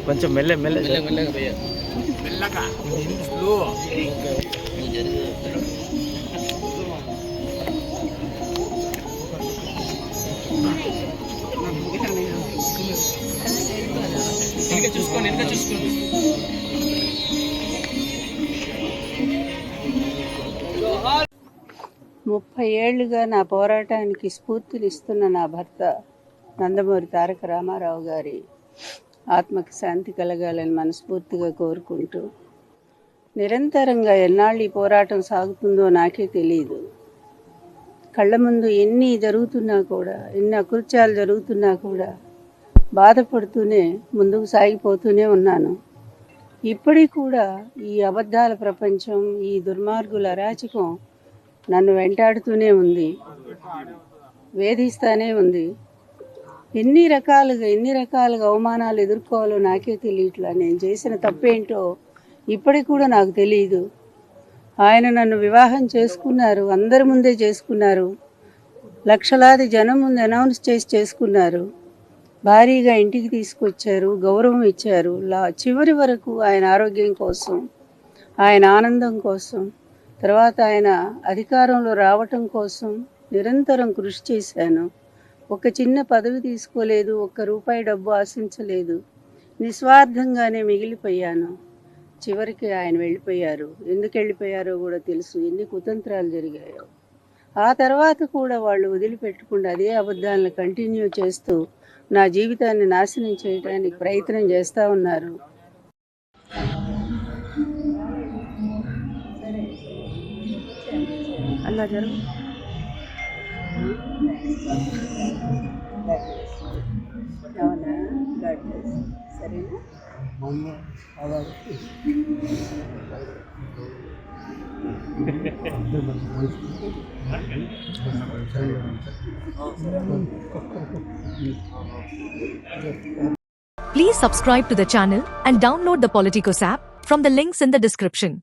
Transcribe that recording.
కొంచెం మెల్లగా చూసుకోండి. 30 ఏళ్లుగా నా పోరాటానికి స్ఫూర్తినిస్తున్న నా భర్త నందమూరి తారక రామారావు గారి ఆత్మకి శాంతి కలగాలని మనస్ఫూర్తిగా కోరుకుంటూ, నిరంతరంగా ఎన్నాళ్ళు ఈ పోరాటం సాగుతుందో నాకే తెలియదు. కళ్ళ ముందు ఎన్ని జరుగుతున్నా కూడా, ఎన్ని అకృత్యాలు జరుగుతున్నా కూడా బాధపడుతూనే ముందుకు సాగిపోతూనే ఉన్నాను. ఇప్పటికి కూడా ఈ అబద్ధాల ప్రపంచం, ఈ దుర్మార్గుల అరాచకం నన్ను వెంటాడుతూనే ఉంది, వేధిస్తూనే ఉంది. ఎన్ని రకాలుగా అవమానాలు ఎదుర్కోవాలో నాకే తెలియట్లా. నేను చేసిన తప్పేంటో ఇప్పటికి కూడా నాకు తెలియదు. ఆయన నన్ను వివాహం చేసుకున్నారు, అందరి ముందే చేసుకున్నారు, లక్షలాది జనం ముందు అనౌన్స్ చేసి చేసుకున్నారు, భారీగా ఇంటికి తీసుకొచ్చారు, గౌరవం ఇచ్చారు. చివరి వరకు ఆయన ఆరోగ్యం కోసం, ఆయన ఆనందం కోసం, తర్వాత ఆయన అధికారంలో రావటం కోసం నిరంతరం కృషి చేశాను. ఒక చిన్న పదవి తీసుకోలేదు, ₹1 డబ్బు ఆశించలేదు, నిస్వార్థంగానే మిగిలిపోయాను. చివరికి ఆయన వెళ్ళిపోయారు. ఎందుకు వెళ్ళిపోయారో కూడా తెలుసు, ఎన్ని కుతంత్రాలు జరిగాయో. ఆ తర్వాత కూడా వాళ్ళు వదిలిపెట్టకుండా అదే అబద్ధాలను కంటిన్యూ చేస్తూ నా జీవితాన్ని నాశనం చేయడానికి ప్రయత్నం చేస్తూ ఉన్నారు. అలా జరుగు. అవునా? సరేనా? Please subscribe to the channel and download the Politicos app from the links in the description.